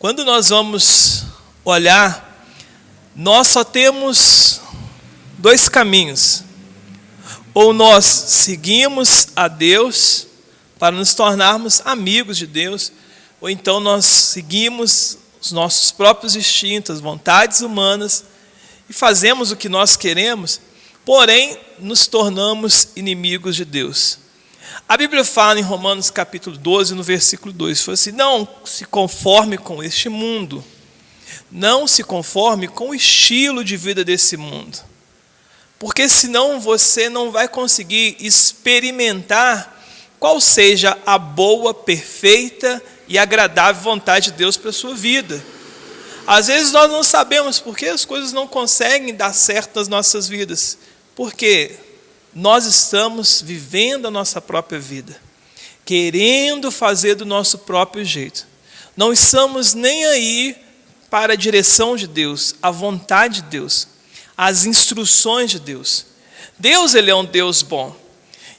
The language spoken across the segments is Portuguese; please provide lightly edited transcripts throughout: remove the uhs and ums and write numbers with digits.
Quando nós vamos olhar, nós só temos dois caminhos. Ou nós seguimos a Deus para nos tornarmos amigos de Deus, ou então nós seguimos os nossos próprios instintos, vontades humanas, e fazemos o que nós queremos, porém nos tornamos inimigos de Deus. A Bíblia fala em Romanos capítulo 12, no versículo 2, fala assim: não se conforme com este mundo, não se conforme com o estilo de vida desse mundo, porque senão você não vai conseguir experimentar qual seja a boa, perfeita e agradável vontade de Deus para a sua vida. Às vezes nós não sabemos por que as coisas não conseguem dar certo nas nossas vidas, porque nós estamos vivendo a nossa própria vida, querendo fazer do nosso próprio jeito. Não estamos nem aí para a direção de Deus, a vontade de Deus, as instruções de Deus. Deus, Ele é um Deus bom.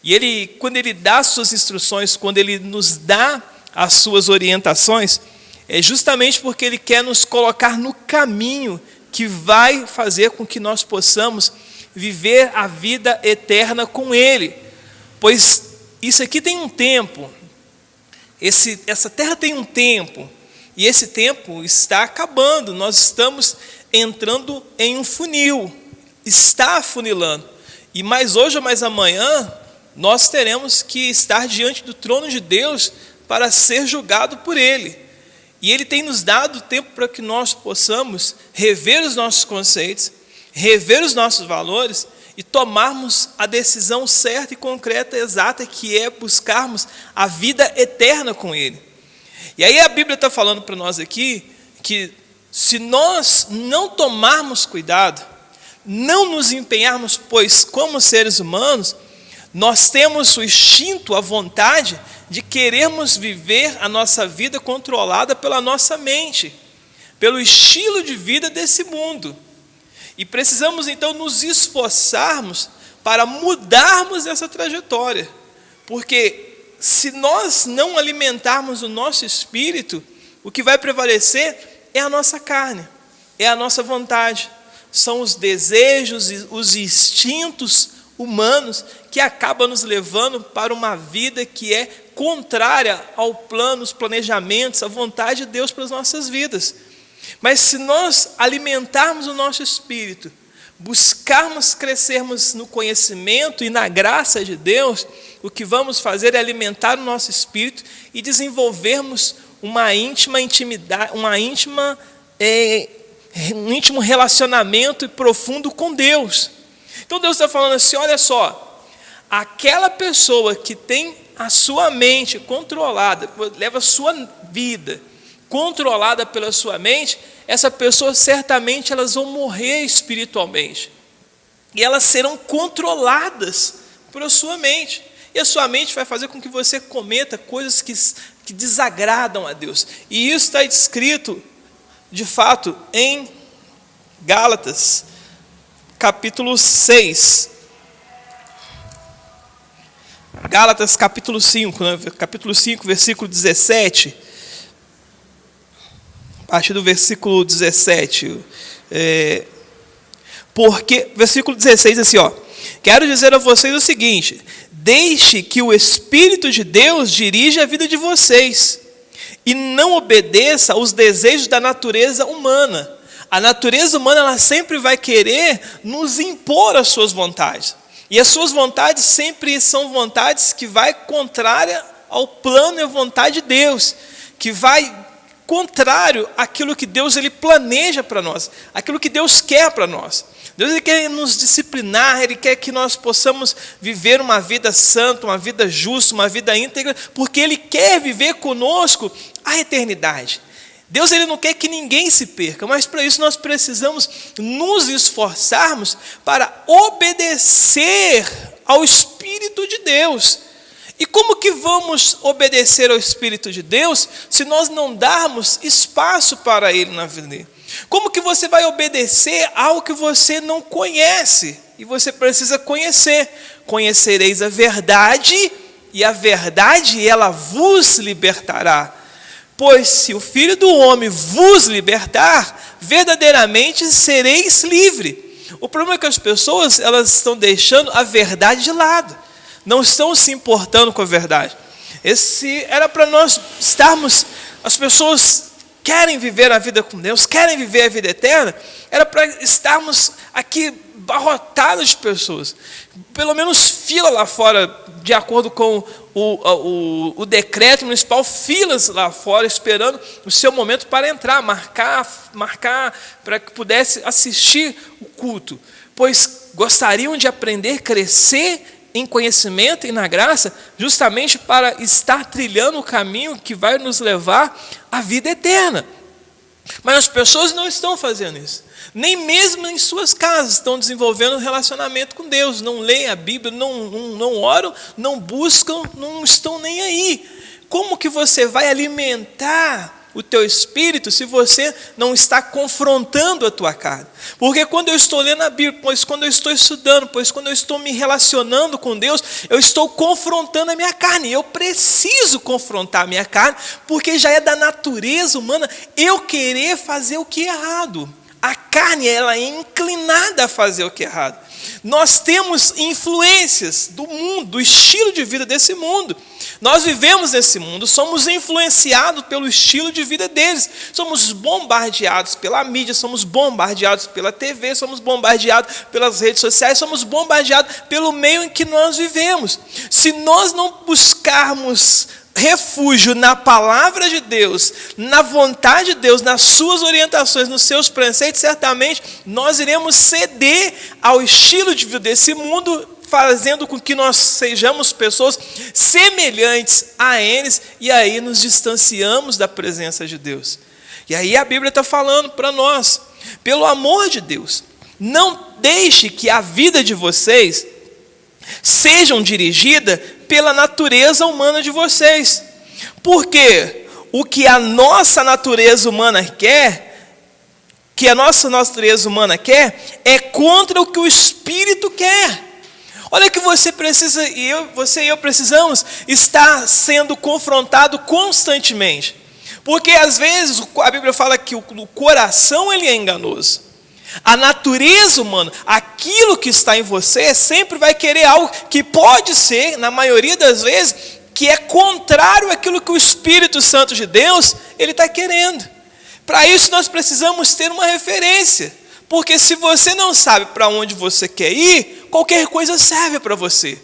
E Ele, quando Ele dá as suas instruções, quando Ele nos dá as suas orientações, é justamente porque Ele quer nos colocar no caminho que vai fazer com que nós possamos viver a vida eterna com Ele. Pois isso aqui tem um tempo, essa terra tem um tempo, e esse tempo está acabando. Nós estamos entrando em um funil, está afunilando, e mais hoje ou mais amanhã nós teremos que estar diante do trono de Deus para ser julgado por Ele. E Ele tem nos dado tempo para que nós possamos rever os nossos conceitos, rever os nossos valores e tomarmos a decisão certa e concreta, exata, que é buscarmos a vida eterna com Ele. E aí a Bíblia está falando para nós aqui que se nós não tomarmos cuidado, não nos empenharmos, pois como seres humanos, nós temos o instinto, a vontade de querermos viver a nossa vida controlada pela nossa mente, pelo estilo de vida desse mundo. E precisamos então nos esforçarmos para mudarmos essa trajetória, porque se nós não alimentarmos o nosso espírito, o que vai prevalecer é a nossa carne, é a nossa vontade, são os desejos e os instintos humanos que acabam nos levando para uma vida que é contrária ao plano, os planejamentos, a vontade de Deus para as nossas vidas. Mas se nós alimentarmos o nosso espírito, buscarmos crescermos no conhecimento e na graça de Deus, o que vamos fazer é alimentar o nosso espírito e desenvolvermos uma íntima intimidade, um íntimo relacionamento profundo com Deus. Então Deus está falando assim: olha só, aquela pessoa que tem a sua mente controlada, leva a sua vida controlada pela sua mente, essa pessoa certamente elas vão morrer espiritualmente. E elas serão controladas pela sua mente. E a sua mente vai fazer com que você cometa coisas que desagradam a Deus. E isso está escrito, de fato, em Gálatas, capítulo 6. Gálatas, capítulo 5, versículo 17. A partir do versículo 17. Porque, versículo 16, assim, ó: quero dizer a vocês o seguinte: deixe que o Espírito de Deus dirija a vida de vocês, e não obedeça aos desejos da natureza humana. A natureza humana, ela sempre vai querer nos impor as suas vontades. E as suas vontades sempre são vontades que vai contrária ao plano e à vontade de Deus, que vai contrário àquilo que Deus ele planeja para nós, aquilo que Deus quer para nós. Deus ele quer nos disciplinar, Ele quer que nós possamos viver uma vida santa, uma vida justa, uma vida íntegra, porque Ele quer viver conosco a eternidade. Deus ele não quer que ninguém se perca, mas para isso nós precisamos nos esforçarmos para obedecer ao Espírito de Deus. E como que vamos obedecer ao Espírito de Deus se nós não darmos espaço para Ele na vida? Como que você vai obedecer algo que você não conhece? E você precisa conhecer. Conhecereis a verdade, e a verdade ela vos libertará. Pois se o Filho do Homem vos libertar, verdadeiramente sereis livres. O problema é que as pessoas, elas estão deixando a verdade de lado. Não estão se importando com a verdade. Esse era para nós estarmos, as pessoas querem viver a vida com Deus, querem viver a vida eterna, era para estarmos aqui barrotados de pessoas. Pelo menos fila lá fora, de acordo com o decreto municipal, filas lá fora esperando o seu momento para entrar, marcar para que pudesse assistir o culto. Pois gostariam de aprender, crescer em conhecimento e na graça, justamente para estar trilhando o caminho que vai nos levar à vida eterna. Mas as pessoas não estão fazendo isso. Nem mesmo em suas casas estão desenvolvendo um relacionamento com Deus. Não leem a Bíblia, não oram, não buscam, não estão nem aí. Como que você vai alimentar o teu espírito se você não está confrontando a tua carne? Porque quando eu estou lendo a Bíblia, pois quando eu estou estudando, pois quando eu estou me relacionando com Deus, eu estou confrontando a minha carne. Eu preciso confrontar a minha carne, porque já é da natureza humana eu querer fazer o que é errado. A carne, ela é inclinada a fazer o que é errado. Nós temos influências do mundo, do estilo de vida desse mundo. Nós vivemos nesse mundo, somos influenciados pelo estilo de vida deles. Somos bombardeados pela mídia, somos bombardeados pela TV, somos bombardeados pelas redes sociais, somos bombardeados pelo meio em que nós vivemos. Se nós não buscarmos refúgio na palavra de Deus, na vontade de Deus, nas suas orientações, nos seus preceitos, certamente nós iremos ceder ao estilo de vida desse mundo, fazendo com que nós sejamos pessoas semelhantes a eles, e aí nos distanciamos da presença de Deus. E aí a Bíblia está falando para nós, pelo amor de Deus, não deixe que a vida de vocês sejam dirigidas pela natureza humana de vocês. Porque o que a nossa natureza humana quer, é contra o que o Espírito quer. Olha que você e eu precisamos estar sendo confrontado constantemente. Porque às vezes a Bíblia fala que o coração ele é enganoso. A natureza humana, aquilo que está em você, sempre vai querer algo que pode ser, na maioria das vezes, que é contrário àquilo que o Espírito Santo de Deus, ele está querendo. Para isso nós precisamos ter uma referência, porque se você não sabe para onde você quer ir, qualquer coisa serve para você.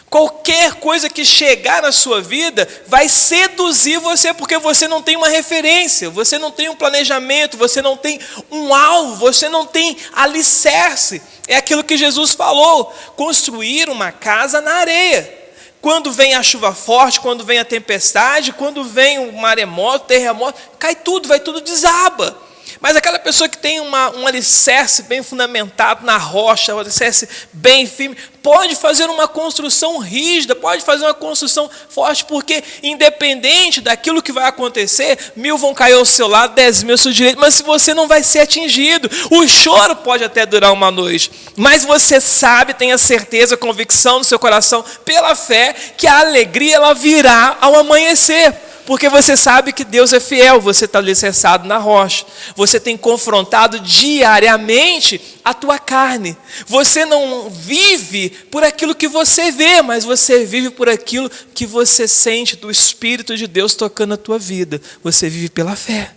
Qualquer coisa que chegar na sua vida vai seduzir você, porque você não tem uma referência, você não tem um planejamento, você não tem um alvo, você não tem alicerce. É aquilo que Jesus falou, construir uma casa na areia. Quando vem a chuva forte, quando vem a tempestade, quando vem o maremoto, terremoto, cai tudo, vai tudo desaba. Mas aquela pessoa que tem um alicerce bem fundamentado na rocha, um alicerce bem firme, pode fazer uma construção rígida, pode fazer uma construção forte, porque independente daquilo que vai acontecer, 1000 vão cair ao seu lado, 10.000 ao seu direito, mas você não vai ser atingido. O choro pode até durar uma noite, mas você sabe, tenha certeza, convicção no seu coração, pela fé, que a alegria ela virá ao amanhecer. Porque você sabe que Deus é fiel, você está alicerçado na rocha. Você tem confrontado diariamente a tua carne. Você não vive por aquilo que você vê, mas você vive por aquilo que você sente do Espírito de Deus tocando a tua vida. Você vive pela fé.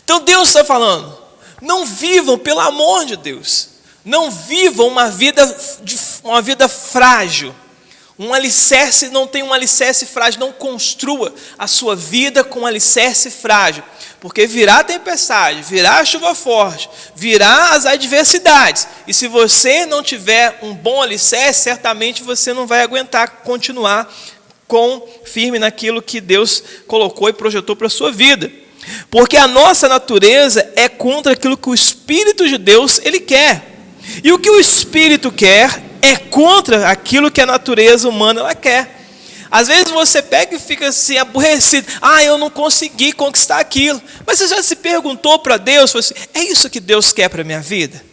Então Deus está falando, não vivam pelo amor de Deus. Não vivam uma vida frágil. Um alicerce, não tem um alicerce frágil, não construa a sua vida com um alicerce frágil, porque virá a tempestade, virá a chuva forte, virá as adversidades, e se você não tiver um bom alicerce, certamente você não vai aguentar continuar firme naquilo que Deus colocou e projetou para a sua vida, porque a nossa natureza é contra aquilo que o Espírito de Deus ele quer, e o que o Espírito quer é contra aquilo que a natureza humana ela quer. Às vezes você pega e fica assim, aborrecido. Eu não consegui conquistar aquilo. Mas você já se perguntou para Deus, falou assim, é isso que Deus quer para a minha vida?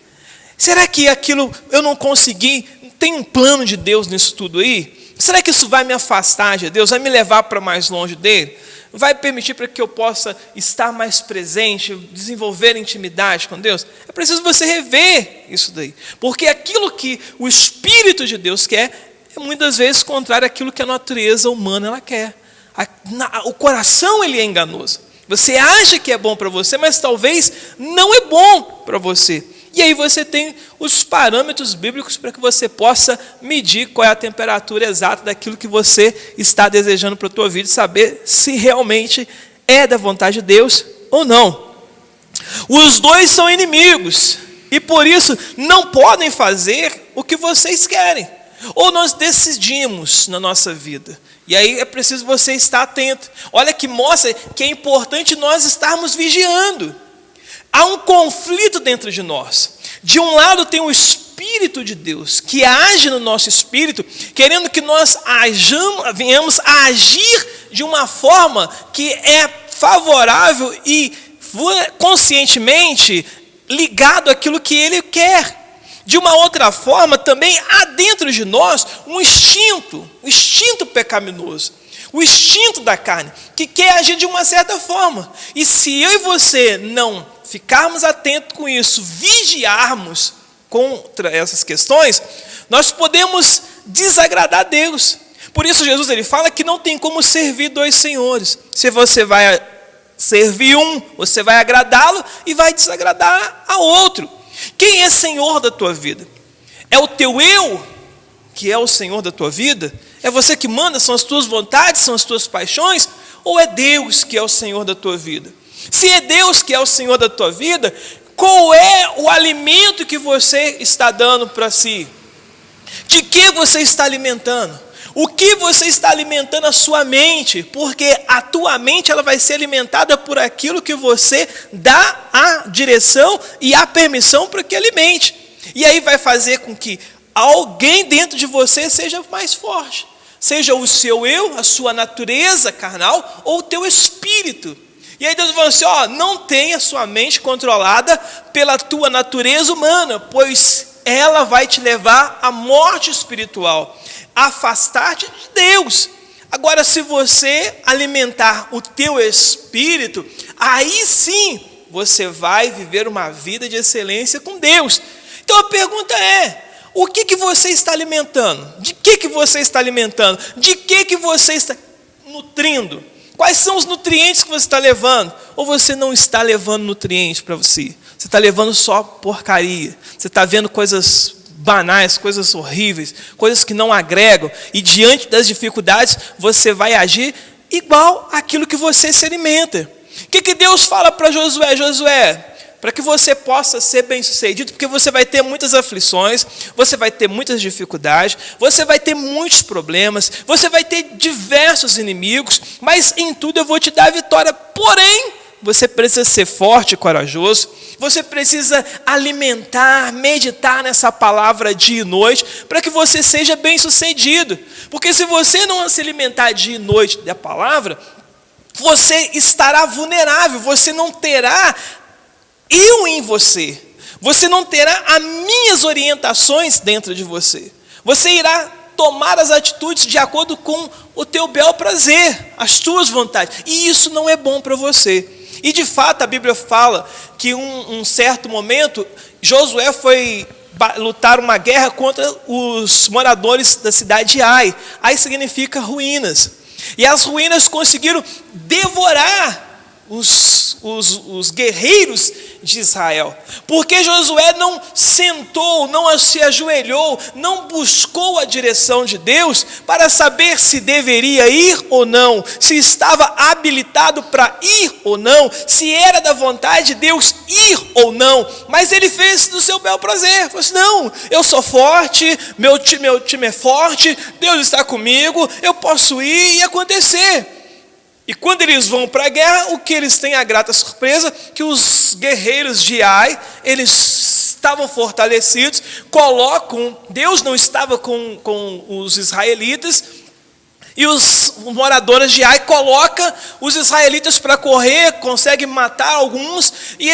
Será que aquilo eu não consegui? Tem um plano de Deus nisso tudo aí? Será que isso vai me afastar de Deus? Vai me levar para mais longe dele? vai permitir para que eu possa estar mais presente, desenvolver intimidade com Deus? É preciso você rever isso daí. Porque aquilo que o Espírito de Deus quer é muitas vezes contrário àquilo que a natureza humana ela quer. O coração ele é enganoso. Você acha que é bom para você, mas talvez não é bom para você. E aí você tem os parâmetros bíblicos para que você possa medir qual é a temperatura exata daquilo que você está desejando para a tua vida e saber se realmente é da vontade de Deus ou não. Os dois são inimigos e por isso não podem fazer o que vocês querem. Ou nós decidimos na nossa vida. E aí é preciso você estar atento. Olha que mostra que é importante nós estarmos vigiando. Há um conflito dentro de nós. De um lado tem o Espírito de Deus, que age no nosso espírito, querendo que nós venhamos a agir de uma forma que é favorável e conscientemente ligado àquilo que Ele quer. De uma outra forma, também há dentro de nós um instinto pecaminoso, o instinto da carne, que quer agir de uma certa forma. E se eu e você não ficarmos atentos com isso, vigiarmos contra essas questões, nós podemos desagradar a Deus. Por isso Jesus ele fala que não tem como servir dois senhores. Se você vai servir um, você vai agradá-lo e vai desagradar a outro. Quem é Senhor da tua vida? É o teu eu que é o Senhor da tua vida? É você que manda, são as tuas vontades, são as tuas paixões? Ou é Deus que é o Senhor da tua vida? Se é Deus que é o Senhor da tua vida, qual é o alimento que você está dando para si? De que você está alimentando? O que você está alimentando a sua mente? Porque a tua mente ela vai ser alimentada por aquilo que você dá a direção e a permissão para que alimente. E aí vai fazer com que alguém dentro de você seja mais forte. Seja o seu eu, a sua natureza carnal ou o teu espírito. E aí Deus falou assim, não tenha sua mente controlada pela tua natureza humana, pois ela vai te levar à morte espiritual, afastar-te de Deus. Agora, se você alimentar o teu espírito, aí sim você vai viver uma vida de excelência com Deus. Então a pergunta é, o que você está alimentando? De que você está alimentando? De que você está nutrindo? Quais são os nutrientes que você está levando? Ou você não está levando nutrientes para você? Você está levando só porcaria. Você está vendo coisas banais, coisas horríveis, coisas que não agregam. E diante das dificuldades, você vai agir igual àquilo que você se alimenta. O que Deus fala para Josué? Josué, para que você possa ser bem-sucedido, porque você vai ter muitas aflições, você vai ter muitas dificuldades, você vai ter muitos problemas, você vai ter diversos inimigos, mas em tudo eu vou te dar a vitória. Porém, você precisa ser forte e corajoso, você precisa alimentar, meditar nessa palavra dia e noite, para que você seja bem-sucedido. Porque se você não se alimentar dia e noite da palavra, você estará vulnerável, você não terá eu em você. Você não terá as minhas orientações dentro de você. Você irá tomar as atitudes de acordo com o teu bel prazer, as tuas vontades. E isso não é bom para você. E de fato a Bíblia fala que um certo momento, Josué foi lutar uma guerra contra os moradores da cidade de Ai. Ai significa ruínas. E as ruínas conseguiram devorar os guerreiros de Israel, porque Josué não sentou, não se ajoelhou, não buscou a direção de Deus para saber se deveria ir ou não, se estava habilitado para ir ou não, se era da vontade de Deus ir ou não, mas ele fez do seu bel prazer. Falou assim, não, eu sou forte, meu time é forte, Deus está comigo, eu posso ir e acontecer. E quando eles vão para a guerra, o que eles têm a grata surpresa? Que os guerreiros de Ai, eles estavam fortalecidos, Deus não estava com os israelitas, e os moradores de Ai colocam os israelitas para correr, conseguem matar alguns, e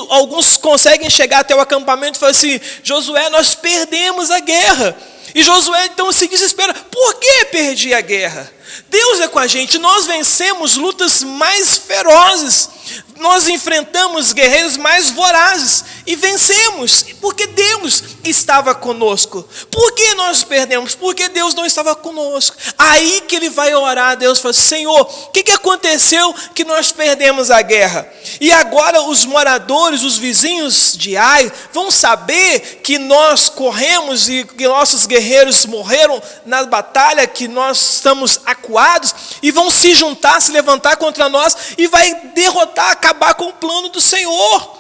alguns conseguem chegar até o acampamento e falam assim, Josué, nós perdemos a guerra. E Josué então se desespera: por que perdi a guerra? Deus é com a gente, nós vencemos lutas mais ferozes, nós enfrentamos guerreiros mais vorazes e vencemos, porque Deus estava conosco. Por que nós perdemos? Porque Deus não estava conosco. Aí que ele vai orar a Deus e fala: Senhor, o que aconteceu que nós perdemos a guerra? E agora os moradores, os vizinhos de Ai, vão saber que nós corremos e que nossos guerreiros morreram na batalha, que nós estamos acuados, e vão se juntar, se levantar contra nós e vai derrotar, acabar com o plano do Senhor.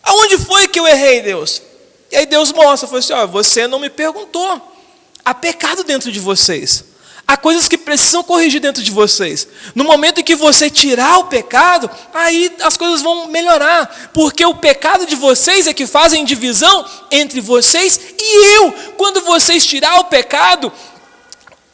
Aonde foi que eu errei, Deus? E aí Deus mostra, falou assim: ó, você não me perguntou. Há pecado dentro de vocês. Há coisas que precisam corrigir dentro de vocês. No momento em que você tirar o pecado, aí as coisas vão melhorar. Porque o pecado de vocês é que fazem divisão entre vocês e eu. Quando vocês tirar o pecado,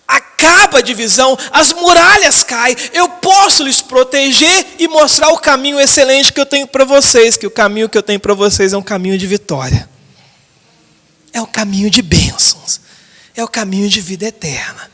acaba a divisão, as muralhas caem, eu posso lhes proteger e mostrar o caminho excelente que eu tenho para vocês, que o caminho que eu tenho para vocês é um caminho de vitória, é o caminho de bênçãos, é o caminho de vida eterna.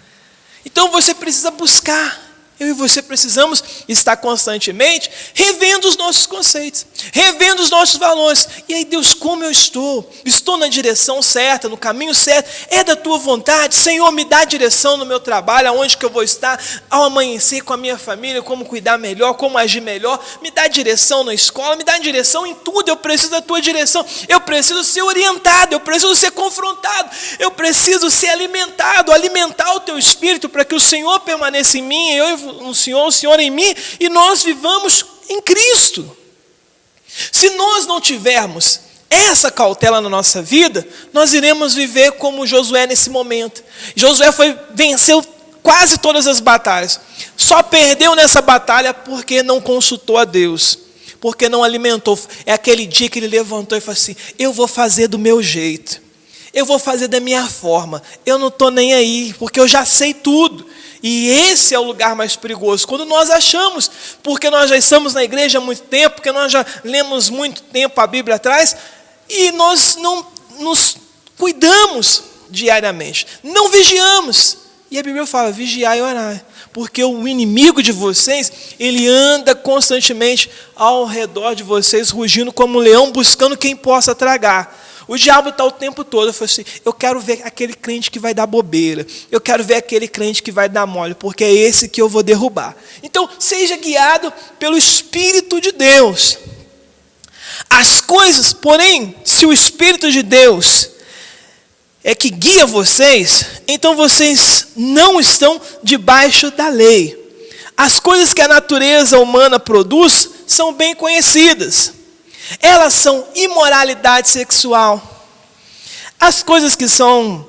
Então você precisa buscar. Eu e você precisamos estar constantemente revendo os nossos conceitos, revendo os nossos valores. E aí, Deus, como eu estou? Estou na direção certa, no caminho certo? É da tua vontade? Senhor, me dá direção no meu trabalho, aonde que eu vou estar, ao amanhecer com a minha família, como cuidar melhor, como agir melhor. Me dá direção na escola, me dá direção em tudo. Eu preciso da tua direção. Eu preciso ser orientado, eu preciso ser confrontado, eu preciso ser alimentado, alimentar o teu espírito para que o Senhor permaneça em mim, eu no Senhor, o Senhor em mim, e nós vivamos em Cristo. Se nós não tivermos essa cautela na nossa vida, nós iremos viver como Josué nesse momento. Josué venceu quase todas as batalhas, só perdeu nessa batalha porque não consultou a Deus, porque não alimentou. É aquele dia que ele levantou e falou assim: eu vou fazer do meu jeito, eu vou fazer da minha forma, eu não estou nem aí, porque eu já sei tudo. E esse é o lugar mais perigoso, quando nós achamos, porque nós já estamos na igreja há muito tempo, porque nós já lemos muito tempo a Bíblia atrás, e nós não nos cuidamos diariamente, não vigiamos. E a Bíblia fala: vigiar e orar, porque o inimigo de vocês, ele anda constantemente ao redor de vocês, rugindo como um leão, buscando quem possa tragar. O diabo está o tempo todo. Eu falo assim: eu quero ver aquele crente que vai dar bobeira, eu quero ver aquele crente que vai dar mole, porque é esse que eu vou derrubar. Então, seja guiado pelo Espírito de Deus. As coisas, porém, se o Espírito de Deus é que guia vocês, então vocês não estão debaixo da lei. As coisas que a natureza humana produz são bem conhecidas. Elas são imoralidade sexual. As coisas que são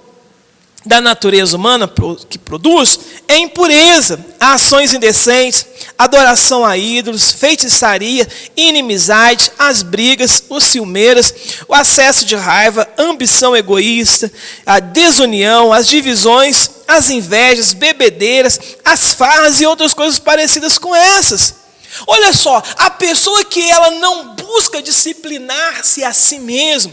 da natureza humana que produz é impureza, ações indecentes, adoração a ídolos, feitiçaria, inimizade, as brigas, os ciumeiras, o acesso de raiva, ambição egoísta, a desunião, as divisões, as invejas, bebedeiras, as farras e outras coisas parecidas com essas. Olha só, a pessoa que ela não busca disciplinar-se a si mesma,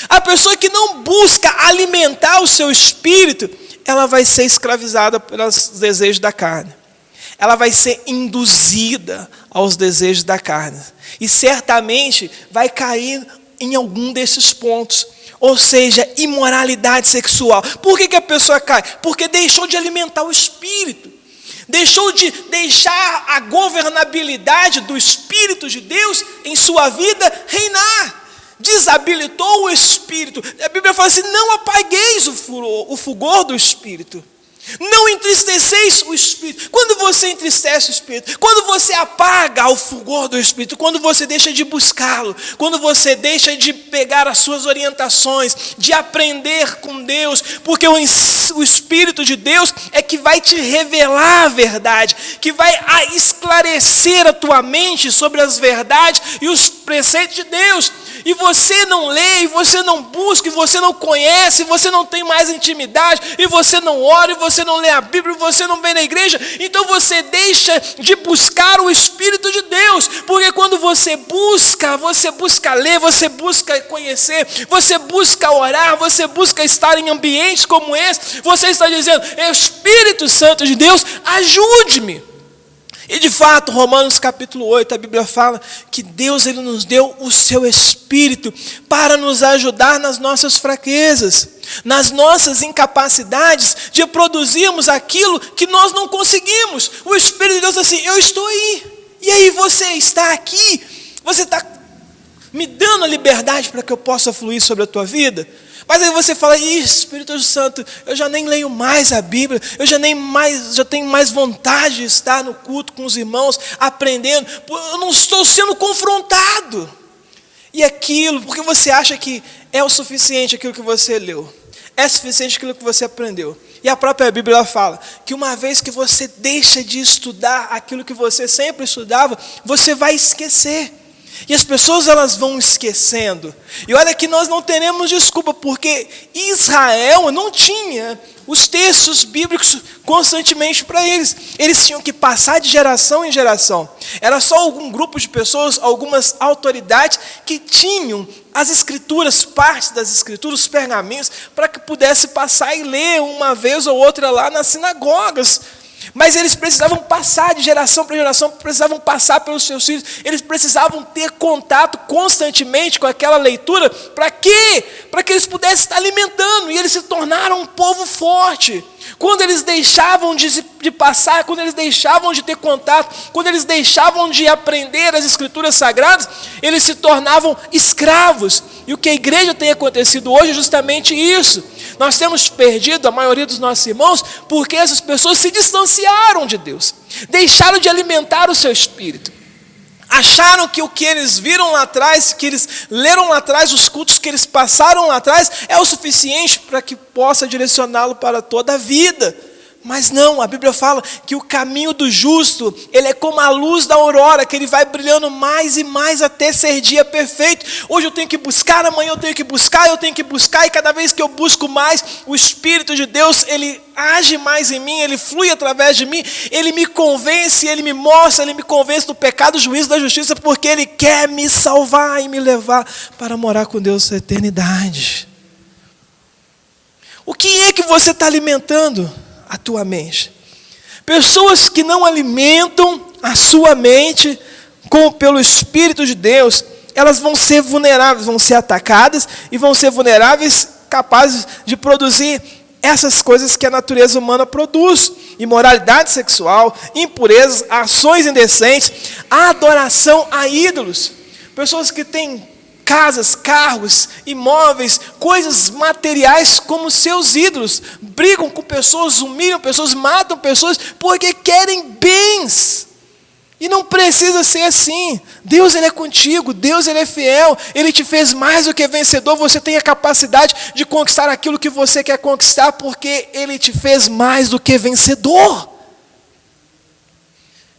a pessoa que não busca alimentar o seu espírito, ela vai ser escravizada pelos desejos da carne. Ela vai ser induzida aos desejos da carne. E certamente vai cair em algum desses pontos. Ou seja, imoralidade sexual. Por que a pessoa cai? Porque deixou de alimentar o espírito. Deixou de deixar a governabilidade do Espírito de Deus em sua vida reinar. Desabilitou o Espírito. A Bíblia fala assim: não apagueis o fulgor do Espírito. Não entristeceis o Espírito. Quando você entristece o Espírito, quando você apaga o fulgor do Espírito, quando você deixa de buscá-lo, quando você deixa de pegar as suas orientações, de aprender com Deus, porque o Espírito de Deus é que vai te revelar a verdade, que vai esclarecer a tua mente sobre as verdades e os preceitos de Deus. e você não lê, e você não busca, e você não conhece, e você não tem mais intimidade, e você não ora, e você não lê a Bíblia, e você não vem na igreja, então você deixa de buscar o Espírito de Deus, porque quando você busca ler, você busca conhecer, você busca orar, você busca estar em ambientes como esse, você está dizendo: Espírito Santo de Deus, ajude-me. E de fato, Romanos capítulo 8, a Bíblia fala que Deus ele nos deu o seu Espírito para nos ajudar nas nossas fraquezas, nas nossas incapacidades de produzirmos aquilo que nós não conseguimos. O Espírito de Deus diz assim: eu estou aí. E aí você está aqui, você está me dando a liberdade para que eu possa fluir sobre a tua vida. Mas aí você fala: Espírito Santo, eu já nem leio mais a Bíblia, eu já tenho mais vontade de estar no culto com os irmãos, aprendendo, eu não estou sendo confrontado. E aquilo, porque você acha que é o suficiente aquilo que você leu, é suficiente aquilo que você aprendeu. E a própria Bíblia fala que uma vez que você deixa de estudar aquilo que você sempre estudava, você vai esquecer. E as pessoas elas vão esquecendo. E olha que nós não teremos desculpa, porque Israel não tinha os textos bíblicos constantemente para eles. Eles tinham que passar de geração em geração. Era só algum grupo de pessoas, algumas autoridades que tinham as escrituras, partes das escrituras, os pergaminhos, para que pudesse passar e ler uma vez ou outra lá nas sinagogas. Mas eles precisavam passar de geração para geração, precisavam passar pelos seus filhos, eles precisavam ter contato constantemente com aquela leitura. Para quê? Para que eles pudessem estar alimentando, e eles se tornaram um povo forte. Quando eles deixavam de passar, quando eles deixavam de ter contato, quando eles deixavam de aprender as escrituras sagradas, eles se tornavam escravos. E o que a igreja tem acontecido hoje é justamente isso. Nós temos perdido a maioria dos nossos irmãos porque essas pessoas se distanciaram de Deus, deixaram de alimentar o seu espírito. Acharam que o que eles viram lá atrás, que eles leram lá atrás, os cultos que eles passaram lá atrás, é o suficiente para que possa direcioná-lo para toda a vida. Mas não, a Bíblia fala que o caminho do justo, ele é como a luz da aurora, que ele vai brilhando mais e mais até ser dia perfeito. Hoje eu tenho que buscar, amanhã eu tenho que buscar, e cada vez que eu busco mais, o Espírito de Deus, ele age mais em mim, ele flui através de mim, ele me convence, ele me mostra, ele me convence do pecado, do juízo, da justiça, porque ele quer me salvar e me levar para morar com Deus na eternidade. O que é que você está alimentando a tua mente? Pessoas que não alimentam a sua mente pelo Espírito de Deus, elas vão ser vulneráveis, vão ser atacadas e vão ser vulneráveis, capazes de produzir essas coisas que a natureza humana produz: imoralidade sexual, impurezas, ações indecentes, adoração a ídolos. Pessoas que têm casas, carros, imóveis, coisas materiais como seus ídolos, brigam com pessoas, humilham pessoas, matam pessoas porque querem bens. E não precisa ser assim. Deus ele é contigo, Deus ele é fiel, ele te fez mais do que vencedor. Você tem a capacidade de conquistar aquilo que você quer conquistar, porque ele te fez mais do que vencedor.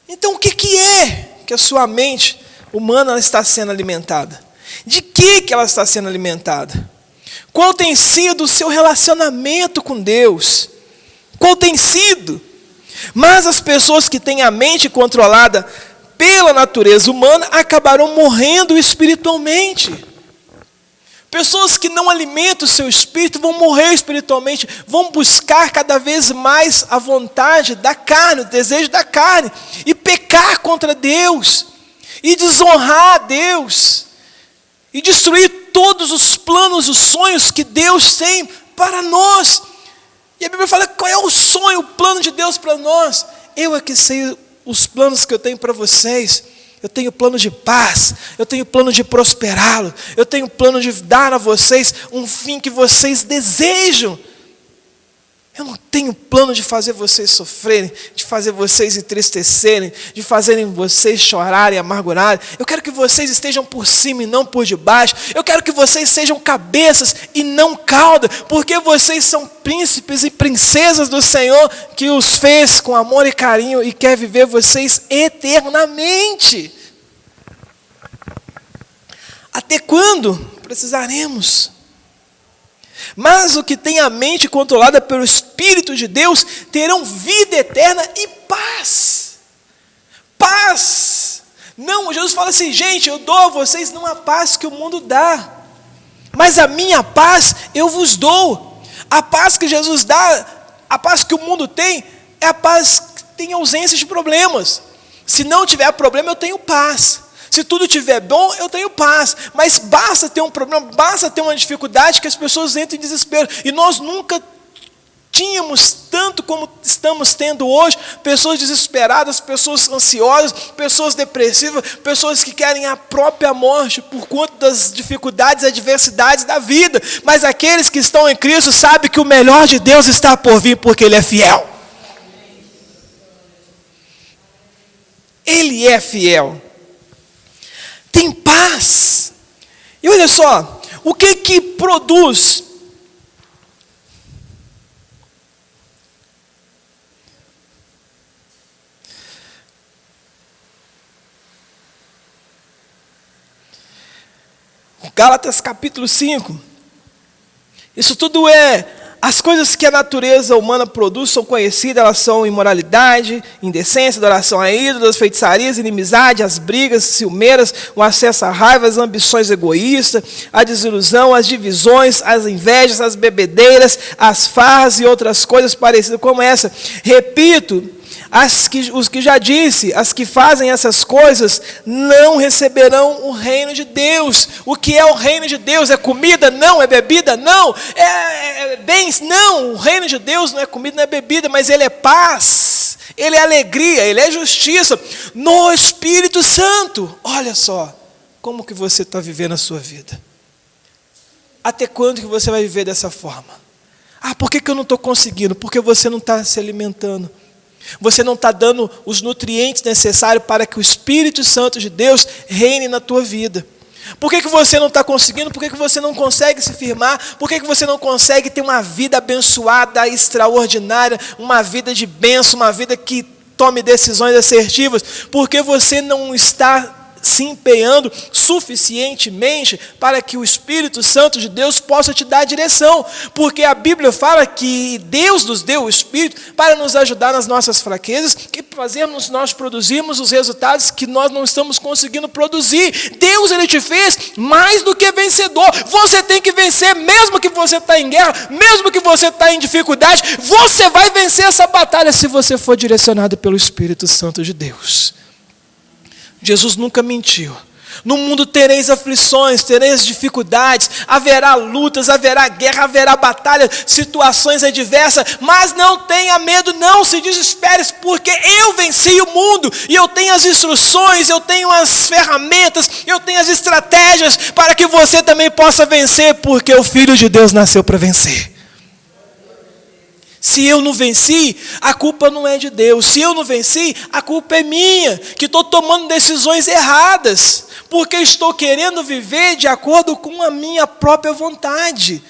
Então o que é que a sua mente humana está sendo alimentada? De que ela está sendo alimentada? Qual tem sido o seu relacionamento com Deus? Qual tem sido? Mas as pessoas que têm a mente controlada pela natureza humana acabarão morrendo espiritualmente. Pessoas que não alimentam o seu espírito vão morrer espiritualmente, vão buscar cada vez mais a vontade da carne, o desejo da carne, e pecar contra Deus, e desonrar a Deus, e destruir todos os planos, os sonhos que Deus tem para nós. E a Bíblia fala: qual é o sonho, o plano de Deus para nós? Eu é que sei os planos que eu tenho para vocês. Eu tenho plano de paz, eu tenho plano de prosperá-lo, eu tenho plano de dar a vocês um fim que vocês desejam. Eu não tenho plano de fazer vocês sofrerem, de fazer vocês entristecerem, de fazerem vocês chorarem, amargurarem. Eu quero que vocês estejam por cima e não por debaixo. Eu quero que vocês sejam cabeças e não cauda, porque vocês são príncipes e princesas do Senhor, que os fez com amor e carinho e quer viver vocês eternamente. A Até quando precisaremos? Mas o que tem a mente controlada pelo Espírito de Deus terão vida eterna e paz. Paz. Não, Jesus fala assim, gente, eu dou a vocês não a paz que o mundo dá, mas a minha paz eu vos dou. A paz que Jesus dá, a paz que o mundo tem, é a paz que tem ausência de problemas. Se não tiver problema, eu tenho paz. Se tudo estiver bom, eu tenho paz. Mas basta ter um problema, basta ter uma dificuldade que as pessoas entram em desespero. E nós nunca tínhamos tanto como estamos tendo hoje, pessoas desesperadas, pessoas ansiosas, pessoas depressivas, pessoas que querem a própria morte por conta das dificuldades e adversidades da vida. Mas aqueles que estão em Cristo sabem que o melhor de Deus está por vir, porque Ele é fiel. Ele é fiel. Tem paz. E olha só, o que produz? Gálatas capítulo 5. Isso tudo as coisas que a natureza humana produz são conhecidas, elas são imoralidade, indecência, adoração a ídolos, feitiçarias, inimizade, as brigas ciumeiras, o acesso à raiva, as ambições egoístas, a desilusão, as divisões, as invejas, as bebedeiras, as farras e outras coisas parecidas como essa. Repito, os que já disse, as que fazem essas coisas não receberão o reino de Deus. O que é o reino de Deus? É comida? Não. É bebida? Não. É bens? Não. O reino de Deus não é comida, não é bebida, mas Ele é paz, Ele é alegria, Ele é justiça no Espírito Santo. Olha só, como que você está vivendo a sua vida? Até quando que você vai viver dessa forma? Por que eu não estou conseguindo? Porque você não está se alimentando. Você não está dando os nutrientes necessários para que o Espírito Santo de Deus reine na tua vida. Por que você não está conseguindo? Por que você não consegue se firmar? Por que você não consegue ter uma vida abençoada, extraordinária, uma vida de bênção, uma vida que tome decisões assertivas? Porque você não está se empenhando suficientemente para que o Espírito Santo de Deus possa te dar a direção, porque a Bíblia fala que Deus nos deu o Espírito para nos ajudar nas nossas fraquezas, que fazemos nós produzirmos os resultados que nós não estamos conseguindo produzir. Deus, Ele te fez mais do que vencedor. Você tem que vencer, mesmo que você está em guerra, mesmo que você está em dificuldade, você vai vencer essa batalha se você for direcionado pelo Espírito Santo de Deus. Jesus nunca mentiu. No mundo tereis aflições, tereis dificuldades, haverá lutas, haverá guerra, haverá batalha, situações adversas, mas não tenha medo, não se desespere, porque eu venci o mundo, e eu tenho as instruções, eu tenho as ferramentas, eu tenho as estratégias, para que você também possa vencer, porque o Filho de Deus nasceu para vencer. Se eu não venci, a culpa não é de Deus. Se eu não venci, a culpa é minha, que estou tomando decisões erradas, porque estou querendo viver de acordo com a minha própria vontade.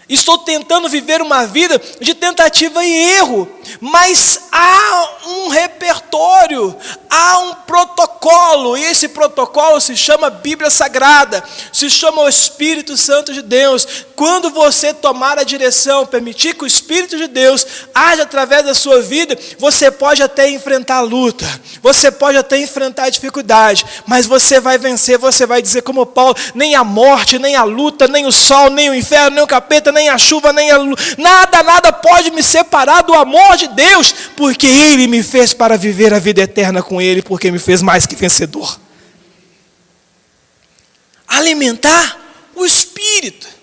Estou tentando viver uma vida de tentativa e erro, mas há um repertório, há um protocolo, e esse protocolo se chama Bíblia Sagrada, se chama o Espírito Santo de Deus. Quando você tomar a direção, permitir que o Espírito de Deus age através da sua vida, você pode até enfrentar a luta, você pode até enfrentar a dificuldade, mas você vai vencer, você vai dizer como Paulo, nem a morte, nem a luta, nem o sol, nem o inferno, nem o capeta, nem a chuva, nem a luz, nada pode me separar do amor de Deus, porque Ele me fez para viver a vida eterna com Ele, porque me fez mais que vencedor. Alimentar o Espírito.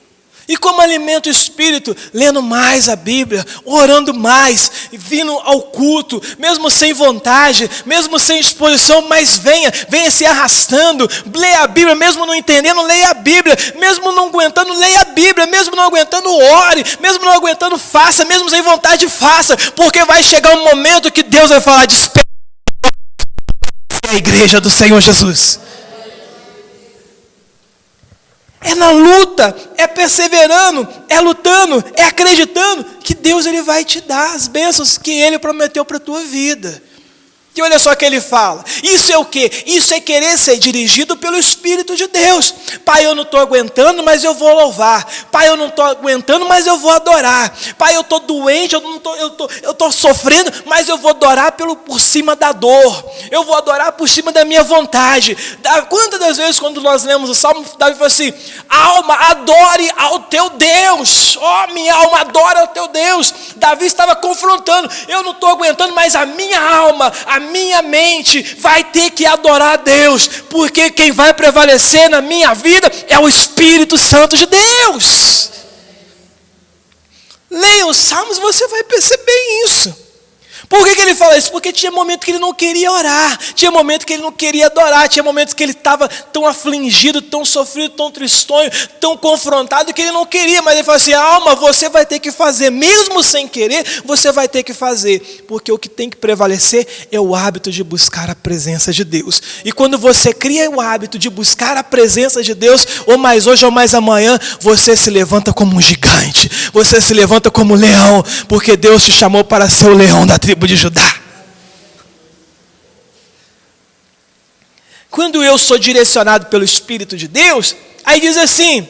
E como alimenta o Espírito? Lendo mais a Bíblia, orando mais, vindo ao culto, mesmo sem vontade, mesmo sem disposição, mas venha se arrastando, leia a Bíblia, mesmo não entendendo, leia a Bíblia, mesmo não aguentando, leia a Bíblia, mesmo não aguentando, ore, mesmo não aguentando, faça, mesmo sem vontade, faça, porque vai chegar um momento que Deus vai falar, desperta a igreja do Senhor Jesus. É na luta, é perseverando, é lutando, é acreditando que Deus Ele vai te dar as bênçãos que Ele prometeu para a tua vida. E olha só o que ele fala. Isso é o quê? Isso é querer ser dirigido pelo Espírito de Deus. Pai, eu não estou aguentando, mas eu vou louvar. Pai, eu não estou aguentando, mas eu vou adorar. Pai, eu estou doente, eu estou sofrendo, mas eu vou adorar por cima da dor. Eu vou adorar por cima da minha vontade. Quantas das vezes, quando nós lemos o Salmo, Davi fala assim: alma, adore ao teu Deus. Ó, minha alma, adora ao teu Deus. Davi estava confrontando. Eu não estou aguentando, mas a minha alma, a minha mente vai ter que adorar a Deus, porque quem vai prevalecer na minha vida é o Espírito Santo de Deus. Leia os Salmos, você vai perceber isso. Por que ele fala isso? Porque tinha momento que ele não queria orar, tinha momento que ele não queria adorar, tinha momentos que ele estava tão afligido, tão sofrido, tão tristonho, tão confrontado, que ele não queria, mas ele fala assim: alma, você vai ter que fazer, mesmo sem querer, você vai ter que fazer, porque o que tem que prevalecer é o hábito de buscar a presença de Deus. E quando você cria o hábito de buscar a presença de Deus, ou mais hoje ou mais amanhã, você se levanta como um gigante, você se levanta como um leão, porque Deus te chamou para ser o leão da tribo de Judá. Quando eu sou direcionado pelo Espírito de Deus, aí diz assim,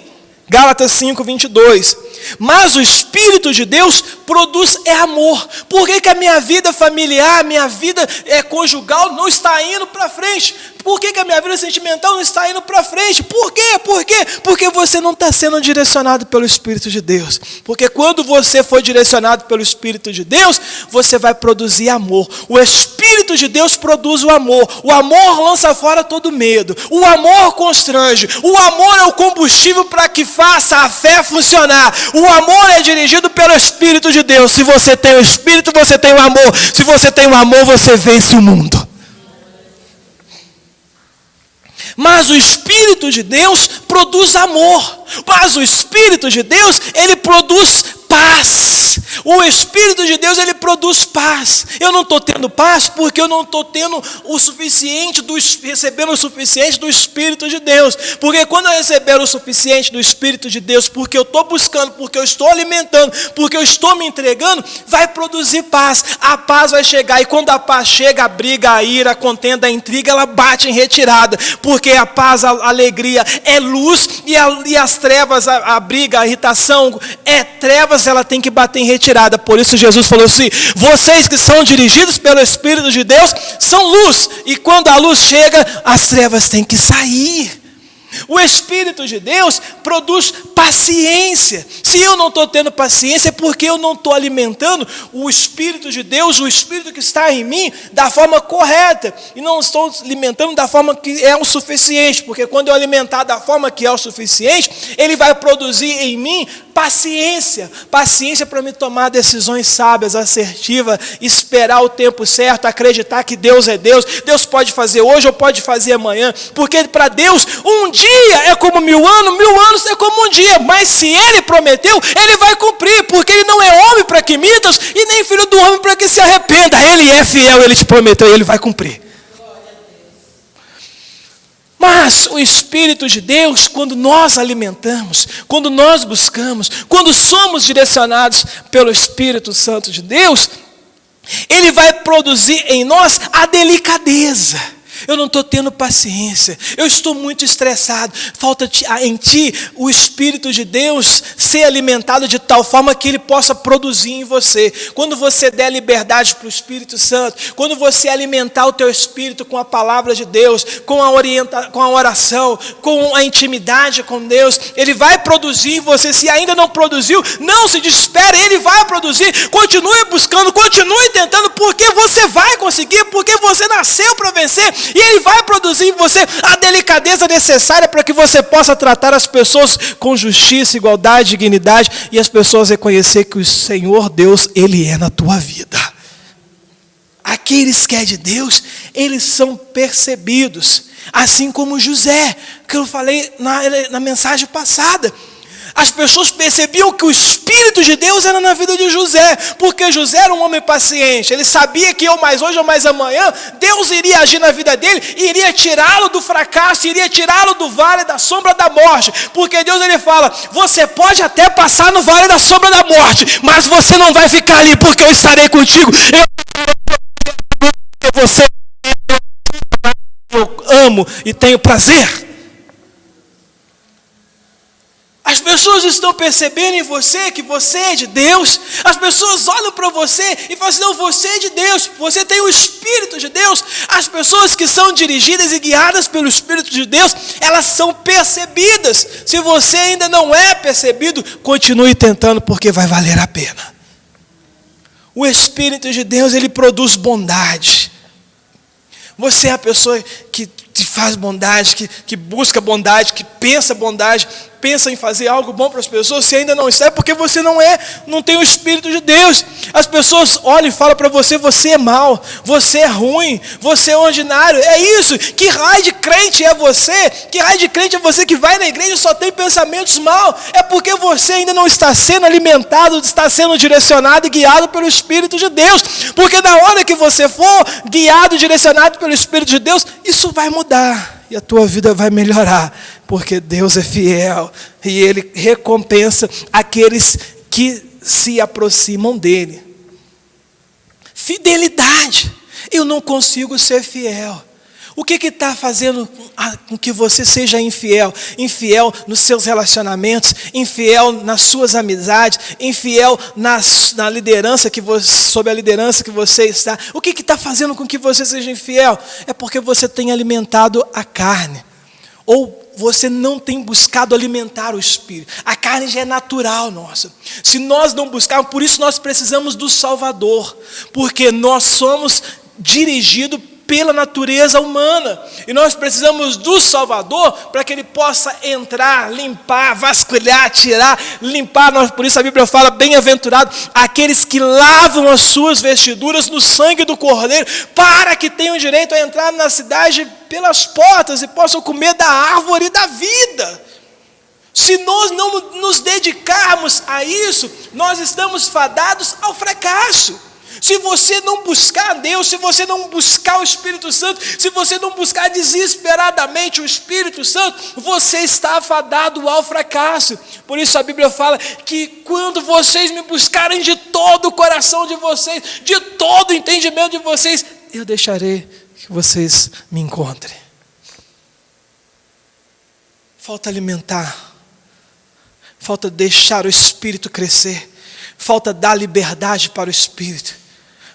Gálatas 5:22, mas o Espírito de Deus produz amor. Por que a minha vida familiar, minha vida conjugal não está indo para frente? Por que a minha vida sentimental não está indo para frente? Por quê? Por quê? Porque você não está sendo direcionado pelo Espírito de Deus. Porque quando você for direcionado pelo Espírito de Deus, você vai produzir amor. O Espírito de Deus produz o amor. O amor lança fora todo medo. O amor constrange. O amor é o combustível para que faça a fé funcionar. O amor é dirigido pelo Espírito de Deus. Se você tem o Espírito, você tem o amor. Se você tem o amor, você vence o mundo. Mas o Espírito de Deus produz amor. Mas o Espírito de Deus, ele produz paz. O Espírito de Deus, ele produz paz. Eu não estou tendo paz porque eu não estou tendo o suficiente, recebendo o suficiente do Espírito de Deus. Porque quando eu receber o suficiente do Espírito de Deus, porque eu estou buscando, porque eu estou alimentando, porque eu estou me entregando, vai produzir paz. A paz vai chegar, e quando a paz chega, a briga, a ira, a contenda, a intriga, ela bate em retirada. Porque a paz, a alegria é luz, e as trevas, a briga, a irritação é trevas, ela tem que bater em retirada. Por isso Jesus falou assim: vocês que são dirigidos pelo Espírito de Deus são luz, e quando a luz chega, as trevas têm que sair. O Espírito de Deus produz paciência. Se eu não estou tendo paciência, é porque eu não estou alimentando o Espírito de Deus, o Espírito que está em mim, da forma correta. E não estou alimentando da forma que é o suficiente. Porque quando eu alimentar da forma que é o suficiente, ele vai produzir em mim paciência. Paciência para me tomar decisões sábias, assertivas, esperar o tempo certo, acreditar que Deus é Deus. Deus pode fazer hoje ou pode fazer amanhã. Porque para Deus, um dia é como 1000 anos, 1000 anos é como um dia. Mas se Ele prometeu, Ele vai cumprir. Porque Ele não é homem para que mintas, e nem filho do homem para que se arrependa. Ele é fiel, Ele te prometeu e Ele vai cumprir. Mas o Espírito de Deus, quando nós alimentamos, quando nós buscamos, quando somos direcionados pelo Espírito Santo de Deus, Ele vai produzir em nós a delicadeza. Eu não estou tendo paciência, eu estou muito estressado. Falta em ti o Espírito de Deus ser alimentado de tal forma que Ele possa produzir em você. Quando você der liberdade para o Espírito Santo, quando você alimentar o teu Espírito com a palavra de Deus, com a oração, com a intimidade com Deus, Ele vai produzir em você. Se ainda não produziu, não se desespere, Ele vai produzir. Continue buscando, continue tentando, porque você vai conseguir, porque você nasceu para vencer. E Ele vai produzir em você a delicadeza necessária para que você possa tratar as pessoas com justiça, igualdade, dignidade, e as pessoas reconhecer que o Senhor Deus, Ele é na tua vida. Aqueles que é de Deus, eles são percebidos, assim como José, que eu falei na mensagem passada. As pessoas percebiam que o Espírito de Deus era na vida de José, porque José era um homem paciente. Ele sabia que mais hoje ou mais amanhã, Deus iria agir na vida dele, iria tirá-lo do fracasso, iria tirá-lo do vale da sombra da morte. Porque Deus, Ele fala: você pode até passar no vale da sombra da morte, mas você não vai ficar ali, porque eu estarei contigo. Você amo e tenho prazer. As pessoas estão percebendo em você que você é de Deus. As pessoas olham para você e falam assim, não, você é de Deus, você tem o Espírito de Deus. As pessoas que são dirigidas e guiadas pelo Espírito de Deus, elas são percebidas. Se você ainda não é percebido, continue tentando, porque vai valer a pena. O Espírito de Deus, ele produz bondade. Você é a pessoa que faz bondade, que busca bondade, que pensa bondade, pensa em fazer algo bom para as pessoas. Se ainda não está, é porque você não tem o Espírito de Deus. As pessoas olham e falam para você, você é mau, você é ruim, você é ordinário. É isso, que raio de crente é você? Que raio de crente é você que vai na igreja e só tem pensamentos maus? É porque você ainda não está sendo alimentado, está sendo direcionado e guiado pelo Espírito de Deus. Porque na hora que você for guiado e direcionado pelo Espírito de Deus, isso vai mudar e a tua vida vai melhorar, porque Deus é fiel e Ele recompensa aqueles que se aproximam dEle. Fidelidade. Eu não consigo ser fiel. O que está fazendo com que você seja infiel? Infiel nos seus relacionamentos, infiel nas suas amizades, infiel na liderança sob a liderança que você está. O que está fazendo com que você seja infiel? É porque você tem alimentado a carne. Ou você não tem buscado alimentar o Espírito. A carne já é natural nossa. Se nós não buscarmos, por isso nós precisamos do Salvador. Porque nós somos dirigidos pela natureza humana. E nós precisamos do Salvador para que Ele possa entrar, limpar, vasculhar, tirar, limpar. Por isso a Bíblia fala, bem-aventurado aqueles que lavam as suas vestiduras no sangue do Cordeiro, para que tenham direito a entrar na cidade pelas portas e possam comer da árvore da vida. Se nós não nos dedicarmos a isso, nós estamos fadados ao fracasso. Se você não buscar Deus, se você não buscar o Espírito Santo, se você não buscar desesperadamente o Espírito Santo, você está afadado ao fracasso. Por isso a Bíblia fala que quando vocês me buscarem de todo o coração de vocês, de todo o entendimento de vocês, eu deixarei que vocês me encontrem. Falta alimentar, falta deixar o Espírito crescer, falta dar liberdade para o Espírito.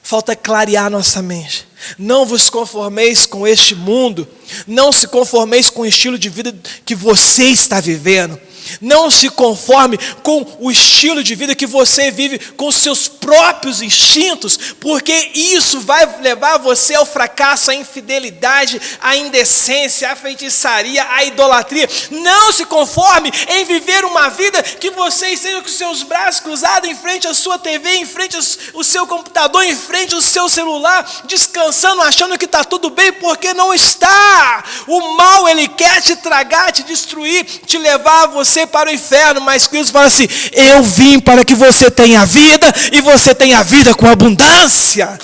Falta clarear nossa mente. Não vos conformeis com este mundo. Não se conformeis com o estilo de vida que você está vivendo. Não se conforme com o estilo de vida que você vive com os seus próprios instintos, porque isso vai levar você ao fracasso, à infidelidade, à indecência, à feitiçaria, à idolatria. Não se conforme em viver uma vida que você esteja com os seus braços cruzados em frente à sua TV, em frente ao seu computador, em frente ao seu celular, descansando, achando que está tudo bem, porque não está. O mal, ele quer te tragar, te destruir, te levar a você para o inferno, mas Cristo fala assim, eu vim para que você tenha vida, e você tenha vida com abundância.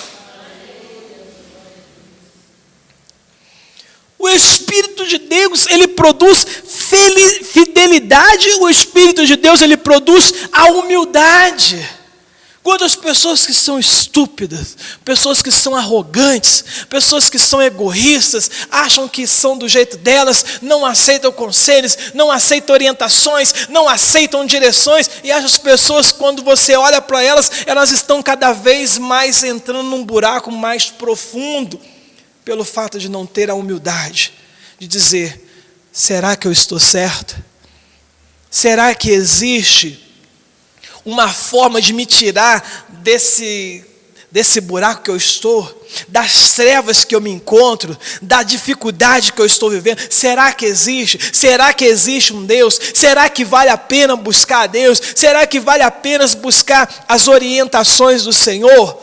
O Espírito de Deus, ele produz fidelidade, o Espírito de Deus, ele produz a humildade. Quantas pessoas que são estúpidas, pessoas que são arrogantes, pessoas que são egoístas, acham que são do jeito delas, não aceitam conselhos, não aceitam orientações, não aceitam direções, e essas pessoas, quando você olha para elas, elas estão cada vez mais entrando num buraco mais profundo, pelo fato de não ter a humildade, de dizer, será que eu estou certo? Será que existe uma forma de me tirar desse buraco que eu estou, das trevas que eu me encontro, da dificuldade que eu estou vivendo? Será que existe? Será que existe um Deus? Será que vale a pena buscar a Deus? Será que vale a pena buscar as orientações do Senhor?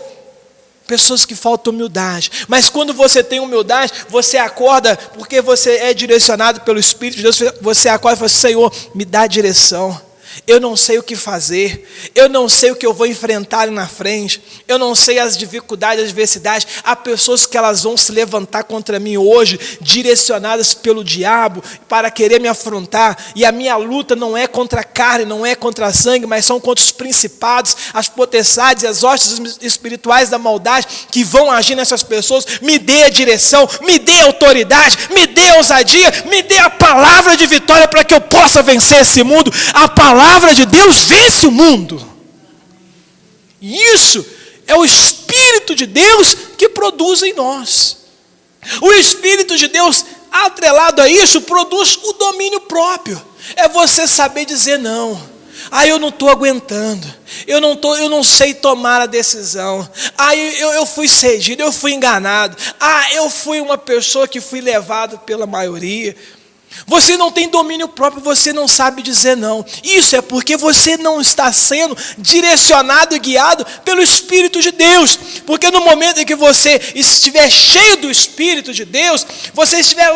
Pessoas que faltam humildade. Mas quando você tem humildade, você acorda, porque você é direcionado pelo Espírito de Deus, você acorda e fala, Senhor, me dá direção. eu não sei o que fazer, eu não sei o que eu vou enfrentar ali na frente, eu não sei as dificuldades, as adversidades. Há pessoas que elas vão se levantar contra mim hoje, direcionadas pelo diabo, para querer me afrontar, e a minha luta não é contra a carne, não é contra a sangue, mas são contra os principados, as potestades e as hostes espirituais da maldade, que vão agir nessas pessoas. Me dê a direção, me dê a autoridade, me dê a ousadia, me dê a palavra de vitória, para que eu possa vencer esse mundo. A palavra de Deus vence o mundo. E isso é o Espírito de Deus que produz em nós. O Espírito de Deus, atrelado a isso, produz o domínio próprio. É você saber dizer não. Eu não estou aguentando, eu não sei tomar a decisão. Eu fui cedido, eu fui enganado. Eu fui uma pessoa que fui levado pela maioria. Você não tem domínio próprio, você não sabe dizer não. Isso é porque você não está sendo direcionado e guiado pelo Espírito de Deus. Porque no momento em que você estiver cheio do Espírito de Deus, você estiver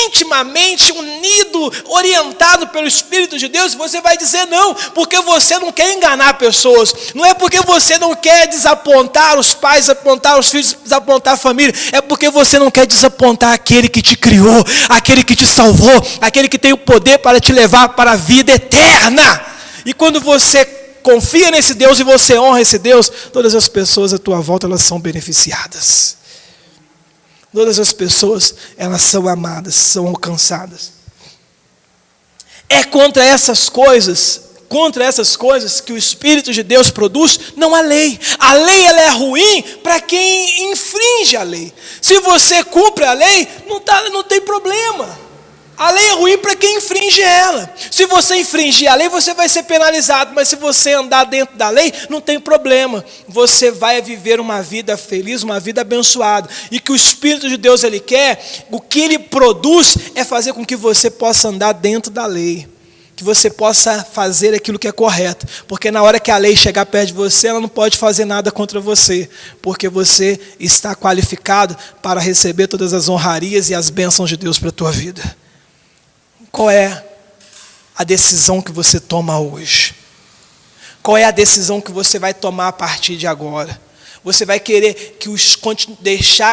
intimamente unido, orientado pelo Espírito de Deus, você vai dizer não, porque você não quer enganar pessoas. Não é porque você não quer desapontar os pais, desapontar os filhos, desapontar a família. É porque você não quer desapontar aquele que te criou, aquele que te salvou, aquele que tem o poder para te levar para a vida eterna. E quando você confia nesse Deus e você honra esse Deus, todas as pessoas à tua volta, elas são beneficiadas. Todas as pessoas, elas são amadas, são alcançadas. É contra essas coisas que o Espírito de Deus produz, não a lei. A lei, ela é ruim para quem infringe a lei. Se você cumpre a lei, não tem problema. A lei é ruim para quem infringe ela. Se você infringir a lei, você vai ser penalizado. Mas se você andar dentro da lei, não tem problema. Você vai viver uma vida feliz, uma vida abençoada. E que o Espírito de Deus, Ele quer, o que Ele produz é fazer com que você possa andar dentro da lei. Que você possa fazer aquilo que é correto. Porque na hora que a lei chegar perto de você, ela não pode fazer nada contra você. Porque você está qualificado para receber todas as honrarias e as bênçãos de Deus para a tua vida. Qual é a decisão que você toma hoje? Qual é a decisão que você vai tomar a partir de agora? Você vai querer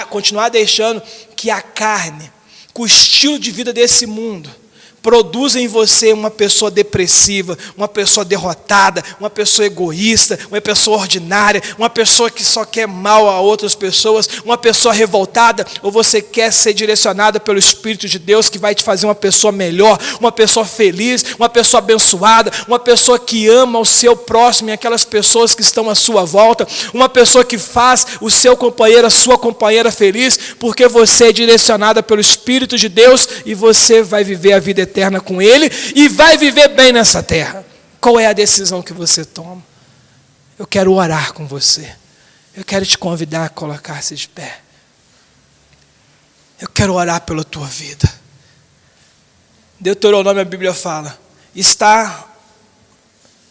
continuar deixando que a carne, que o estilo de vida desse mundo, produza em você uma pessoa depressiva, uma pessoa derrotada, uma pessoa egoísta, uma pessoa ordinária, uma pessoa que só quer mal a outras pessoas, uma pessoa revoltada? Ou você quer ser direcionada pelo Espírito de Deus, que vai te fazer uma pessoa melhor, uma pessoa feliz, uma pessoa abençoada, uma pessoa que ama o seu próximo e aquelas pessoas que estão à sua volta, uma pessoa que faz o seu companheiro, a sua companheira feliz, porque você é direcionada pelo Espírito de Deus e você vai viver a vida eterna com Ele e vai viver bem nessa terra. Qual é a decisão que você toma? Eu quero orar com você. Eu quero te convidar a colocar-se de pé. Eu quero orar pela tua vida. Deuteronômio, a Bíblia fala, está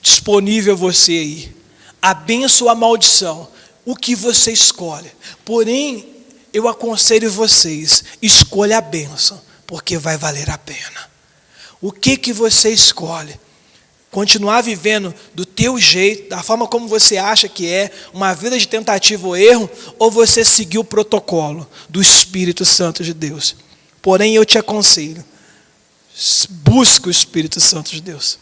disponível a você aí, a bênção ou a maldição, o que você escolhe. Porém, eu aconselho vocês, escolha a bênção, porque vai valer a pena. O que você escolhe? Continuar vivendo do teu jeito, da forma como você acha que é, uma vida de tentativa ou erro, ou você seguir o protocolo do Espírito Santo de Deus? Porém, eu te aconselho, busque o Espírito Santo de Deus.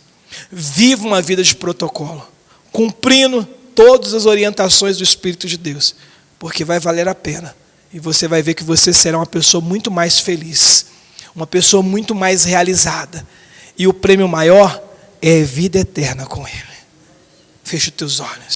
Viva uma vida de protocolo, cumprindo todas as orientações do Espírito de Deus, porque vai valer a pena. E você vai ver que você será uma pessoa muito mais feliz, uma pessoa muito mais realizada. E o prêmio maior é vida eterna com Ele. Feche os teus olhos.